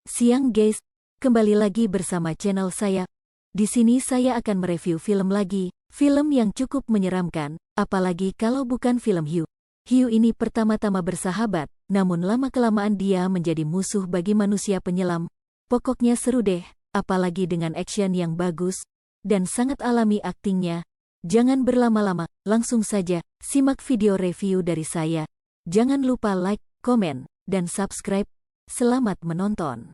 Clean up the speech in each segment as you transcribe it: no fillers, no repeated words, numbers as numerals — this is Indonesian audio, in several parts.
Siang guys, kembali lagi bersama channel saya. Di sini saya akan mereview film lagi, film yang cukup menyeramkan, apalagi kalau bukan film hiu. Hiu ini pertama-tama bersahabat, namun lama-kelamaan dia menjadi musuh bagi manusia penyelam. Pokoknya seru deh, apalagi dengan action yang bagus, dan sangat alami aktingnya. Jangan berlama-lama, langsung saja, simak video review dari saya. Jangan lupa like, komen, dan subscribe. Selamat menonton.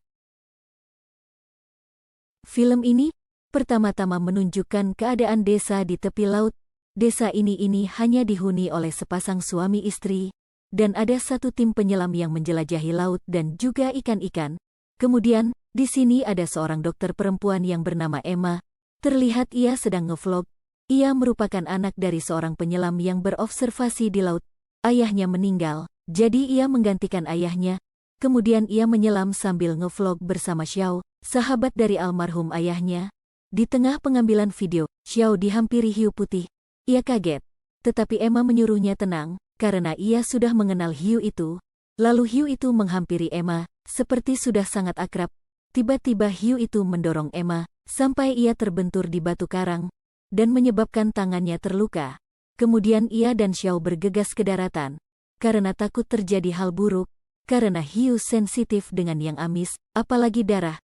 Film ini pertama-tama menunjukkan keadaan desa di tepi laut. Desa ini hanya dihuni oleh sepasang suami istri, dan ada satu tim penyelam yang menjelajahi laut dan juga ikan-ikan. Kemudian, di sini ada seorang dokter perempuan yang bernama Emma. Terlihat ia sedang ngevlog. Ia merupakan anak dari seorang penyelam yang berobservasi di laut. Ayahnya meninggal, jadi ia menggantikan ayahnya. Kemudian ia menyelam sambil ngevlog bersama Xiao, sahabat dari almarhum ayahnya. Di tengah pengambilan video, Xiao dihampiri hiu putih. Ia kaget, tetapi Emma menyuruhnya tenang, karena ia sudah mengenal hiu itu. Lalu hiu itu menghampiri Emma, seperti sudah sangat akrab. Tiba-tiba hiu itu mendorong Emma, sampai ia terbentur di batu karang, dan menyebabkan tangannya terluka. Kemudian ia dan Xiao bergegas ke daratan, karena takut terjadi hal buruk, karena hiu sensitif dengan yang amis, apalagi darah.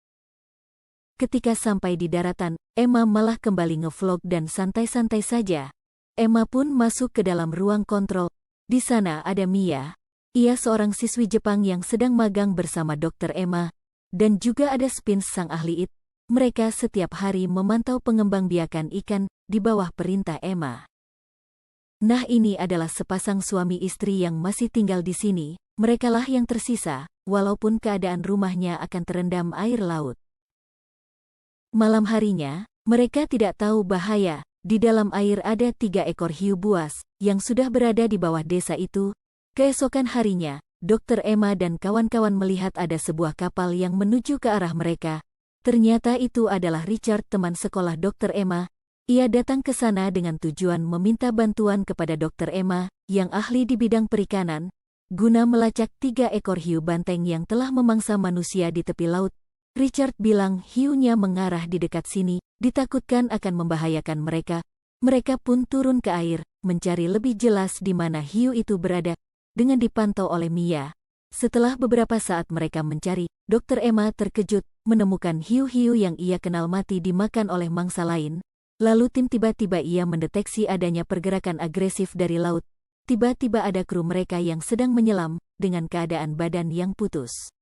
Ketika sampai di daratan, Emma malah kembali ngevlog dan santai-santai saja. Emma pun masuk ke dalam ruang kontrol. Di sana ada Mia. Ia seorang siswi Jepang yang sedang magang bersama Dr. Emma. Dan juga ada Spin sang ahli IT. Mereka setiap hari memantau pengembangbiakan ikan di bawah perintah Emma. Nah, ini adalah sepasang suami istri yang masih tinggal di sini. Merekalah yang tersisa, walaupun keadaan rumahnya akan terendam air laut. Malam harinya, mereka tidak tahu bahaya. Di dalam air ada 3 ekor hiu buas, yang sudah berada di bawah desa itu. Keesokan harinya, Dr. Emma dan kawan-kawan melihat ada sebuah kapal yang menuju ke arah mereka. Ternyata itu adalah Richard, teman sekolah Dr. Emma. Ia datang ke sana dengan tujuan meminta bantuan kepada Dr. Emma, yang ahli di bidang perikanan, guna melacak 3 ekor hiu banteng yang telah memangsa manusia di tepi laut. Richard bilang hiunya mengarah di dekat sini, ditakutkan akan membahayakan mereka. Mereka pun turun ke air, mencari lebih jelas di mana hiu itu berada, dengan dipantau oleh Mia. Setelah beberapa saat mereka mencari, Dr. Emma terkejut, menemukan hiu-hiu yang ia kenal mati dimakan oleh mangsa lain. Lalu tiba-tiba ia mendeteksi adanya pergerakan agresif dari laut. Tiba-tiba ada kru mereka yang sedang menyelam, dengan keadaan badan yang putus.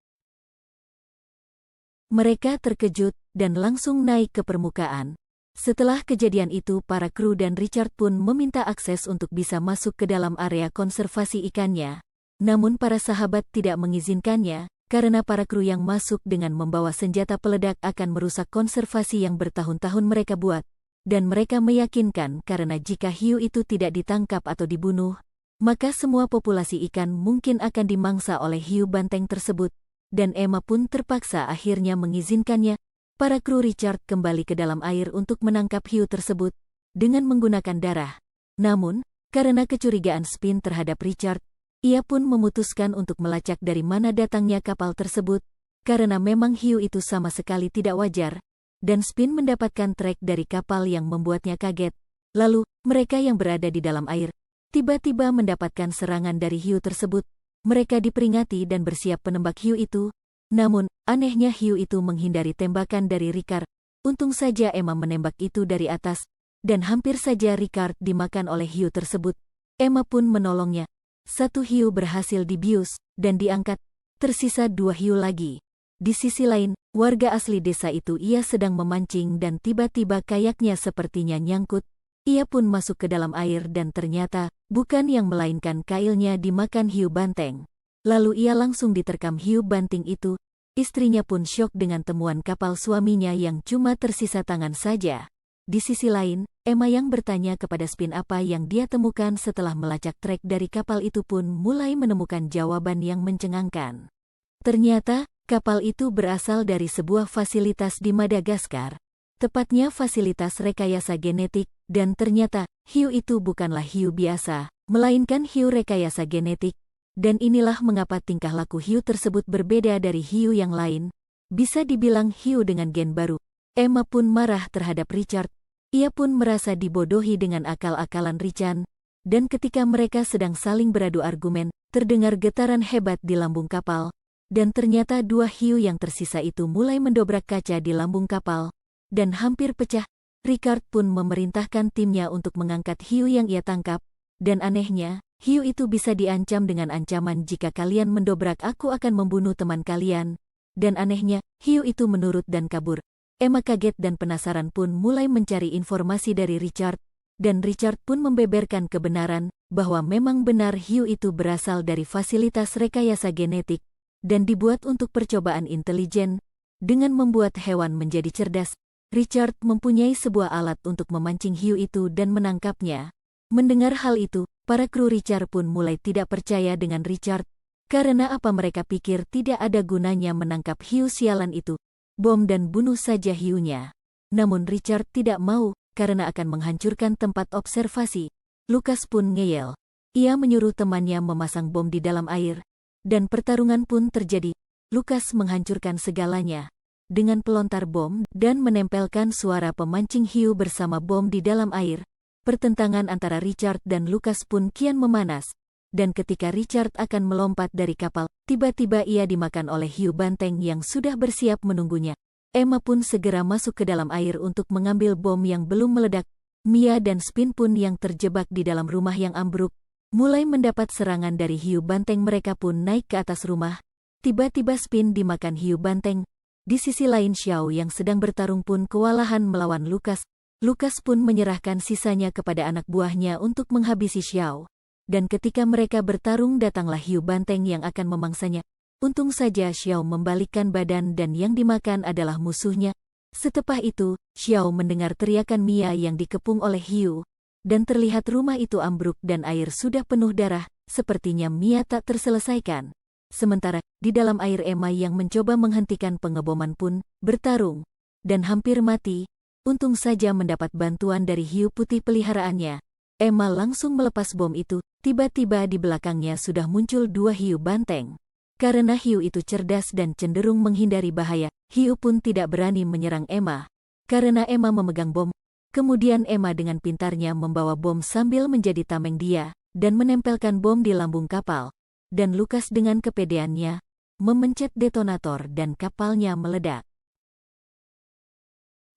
Mereka terkejut, dan langsung naik ke permukaan. Setelah kejadian itu para kru dan Richard pun meminta akses untuk bisa masuk ke dalam area konservasi ikannya. Namun para sahabat tidak mengizinkannya, karena para kru yang masuk dengan membawa senjata peledak akan merusak konservasi yang bertahun-tahun mereka buat. Dan mereka meyakinkan karena jika hiu itu tidak ditangkap atau dibunuh, maka semua populasi ikan mungkin akan dimangsa oleh hiu banteng tersebut. Dan Emma pun terpaksa akhirnya mengizinkannya. Para kru Richard kembali ke dalam air untuk menangkap hiu tersebut dengan menggunakan darah. Namun, karena kecurigaan Spin terhadap Richard, ia pun memutuskan untuk melacak dari mana datangnya kapal tersebut, karena memang hiu itu sama sekali tidak wajar, dan Spin mendapatkan trek dari kapal yang membuatnya kaget. Lalu, mereka yang berada di dalam air, tiba-tiba mendapatkan serangan dari hiu tersebut. Mereka diperingati dan bersiap menembak hiu itu. Namun, anehnya hiu itu menghindari tembakan dari Richard. Untung saja Emma menembak itu dari atas, dan hampir saja Richard dimakan oleh hiu tersebut. Emma pun menolongnya. 1 hiu berhasil dibius, dan diangkat. Tersisa 2 hiu lagi. Di sisi lain, warga asli desa itu ia sedang memancing dan tiba-tiba kayaknya sepertinya nyangkut. Ia pun masuk ke dalam air dan ternyata, bukan yang melainkan kailnya dimakan hiu banteng. Lalu ia langsung diterkam hiu banting itu. Istrinya pun syok dengan temuan kapal suaminya yang cuma tersisa tangan saja. Di sisi lain, Emma yang bertanya kepada Spin apa yang dia temukan setelah melacak trek dari kapal itu pun mulai menemukan jawaban yang mencengangkan. Ternyata, kapal itu berasal dari sebuah fasilitas di Madagaskar. Tepatnya fasilitas rekayasa genetik, dan ternyata, hiu itu bukanlah hiu biasa, melainkan hiu rekayasa genetik. Dan inilah mengapa tingkah laku hiu tersebut berbeda dari hiu yang lain. Bisa dibilang hiu dengan gen baru. Emma pun marah terhadap Richard. Ia pun merasa dibodohi dengan akal-akalan Richard. Dan ketika mereka sedang saling beradu argumen, terdengar getaran hebat di lambung kapal. Dan ternyata dua hiu yang tersisa itu mulai mendobrak kaca di lambung kapal. Dan hampir pecah. Richard pun memerintahkan timnya untuk mengangkat hiu yang ia tangkap. Dan anehnya, hiu itu bisa diancam dengan ancaman jika kalian mendobrak aku akan membunuh teman kalian. Dan anehnya, hiu itu menurut dan kabur. Emma kaget dan penasaran pun mulai mencari informasi dari Richard. Dan Richard pun membeberkan kebenaran bahwa memang benar hiu itu berasal dari fasilitas rekayasa genetik dan dibuat untuk percobaan intelijen. Dengan membuat hewan menjadi cerdas, Richard mempunyai sebuah alat untuk memancing hiu itu dan menangkapnya. Mendengar hal itu, para kru Richard pun mulai tidak percaya dengan Richard. Karena apa mereka pikir tidak ada gunanya menangkap hiu sialan itu. Bom dan bunuh saja hiunya. Namun Richard tidak mau, karena akan menghancurkan tempat observasi. Lucas pun ngeyel. Ia menyuruh temannya memasang bom di dalam air. Dan pertarungan pun terjadi. Lucas menghancurkan segalanya. Dengan pelontar bom dan menempelkan suara pemancing hiu bersama bom di dalam air. Pertentangan antara Richard dan Lucas pun kian memanas. Dan ketika Richard akan melompat dari kapal, tiba-tiba ia dimakan oleh hiu banteng yang sudah bersiap menunggunya. Emma pun segera masuk ke dalam air untuk mengambil bom yang belum meledak. Mia dan Spin pun yang terjebak di dalam rumah yang ambruk, mulai mendapat serangan dari hiu banteng. Mereka pun naik ke atas rumah. Tiba-tiba Spin dimakan hiu banteng. Di sisi lain Xiao yang sedang bertarung pun kewalahan melawan Lucas. Lucas pun menyerahkan sisanya kepada anak buahnya untuk menghabisi Xiao. Dan ketika mereka bertarung datanglah hiu banteng yang akan memangsanya. Untung saja Xiao membalikkan badan dan yang dimakan adalah musuhnya. Setelah itu, Xiao mendengar teriakan Mia yang dikepung oleh hiu. Dan terlihat rumah itu ambruk dan air sudah penuh darah, sepertinya Mia tak terselesaikan. Sementara, di dalam air Emma yang mencoba menghentikan pengeboman pun bertarung. Dan hampir mati. Untung saja mendapat bantuan dari hiu putih peliharaannya. Emma langsung melepas bom itu, tiba-tiba di belakangnya sudah muncul dua hiu banteng. Karena hiu itu cerdas dan cenderung menghindari bahaya, hiu pun tidak berani menyerang Emma. Karena Emma memegang bom, kemudian Emma dengan pintarnya membawa bom sambil menjadi tameng dia, dan menempelkan bom di lambung kapal. Dan Lucas dengan kepedeannya, memencet detonator dan kapalnya meledak.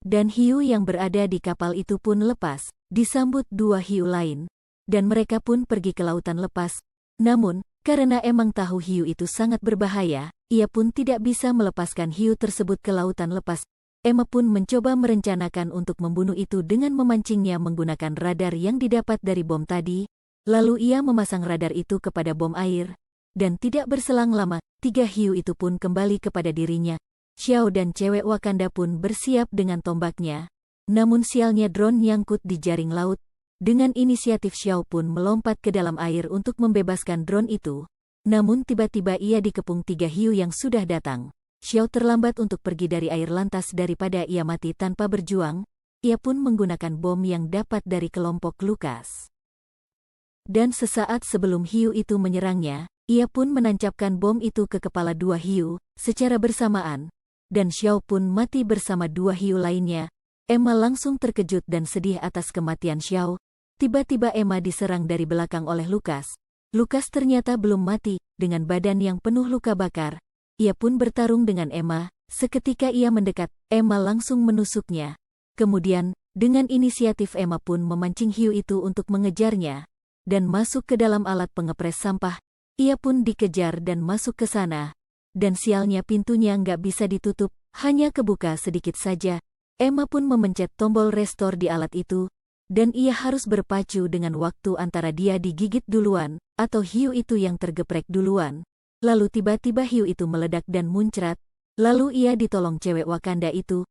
Dan hiu yang berada di kapal itu pun lepas, disambut dua hiu lain, dan mereka pun pergi ke lautan lepas. Namun, karena emang tahu hiu itu sangat berbahaya, ia pun tidak bisa melepaskan hiu tersebut ke lautan lepas. Emma pun mencoba merencanakan untuk membunuh itu dengan memancingnya menggunakan radar yang didapat dari bom tadi. Lalu ia memasang radar itu kepada bom air. Dan tidak berselang lama, tiga hiu itu pun kembali kepada dirinya. Xiao dan cewek Wakanda pun bersiap dengan tombaknya. Namun sialnya drone nyangkut di jaring laut. Dengan inisiatif Xiao pun melompat ke dalam air untuk membebaskan drone itu. Namun tiba-tiba ia dikepung tiga hiu yang sudah datang. Xiao terlambat untuk pergi dari air lantas daripada ia mati tanpa berjuang. Ia pun menggunakan bom yang dapat dari kelompok Lucas. Dan sesaat sebelum hiu itu menyerangnya, ia pun menancapkan bom itu ke kepala dua hiu, secara bersamaan. Dan Xiao pun mati bersama dua hiu lainnya. Emma langsung terkejut dan sedih atas kematian Xiao. Tiba-tiba Emma diserang dari belakang oleh Lucas. Lucas ternyata belum mati, dengan badan yang penuh luka bakar. Ia pun bertarung dengan Emma. Seketika ia mendekat, Emma langsung menusuknya. Kemudian, dengan inisiatif Emma pun memancing hiu itu untuk mengejarnya. Dan masuk ke dalam alat pengepres sampah. Ia pun dikejar dan masuk ke sana. Dan sialnya pintunya nggak bisa ditutup, hanya kebuka sedikit saja. Emma pun memencet tombol restore di alat itu. Dan ia harus berpacu dengan waktu antara dia digigit duluan, atau hiu itu yang tergeprek duluan. Lalu tiba-tiba hiu itu meledak dan muncrat. Lalu ia ditolong cewek Wakanda itu.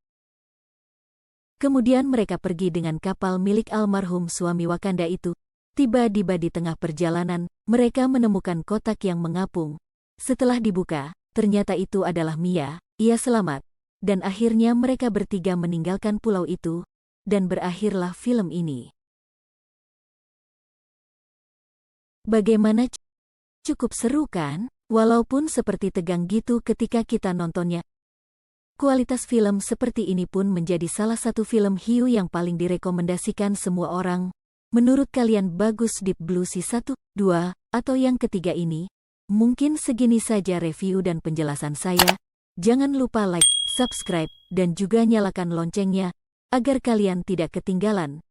Kemudian mereka pergi dengan kapal milik almarhum suami Wakanda itu. Tiba-tiba di tengah perjalanan, mereka menemukan kotak yang mengapung. Setelah dibuka, ternyata itu adalah Mia. Ia selamat. Dan akhirnya mereka bertiga meninggalkan pulau itu. Dan berakhirlah film ini. Bagaimana? Cukup seru kan? Walaupun seperti tegang gitu ketika kita nontonnya. Kualitas film seperti ini pun menjadi salah satu film hiu yang paling direkomendasikan semua orang. Menurut kalian bagus Deep Blue Sea 1, 2, atau yang ketiga ini? Mungkin segini saja review dan penjelasan saya. Jangan lupa like, subscribe, dan juga nyalakan loncengnya, agar kalian tidak ketinggalan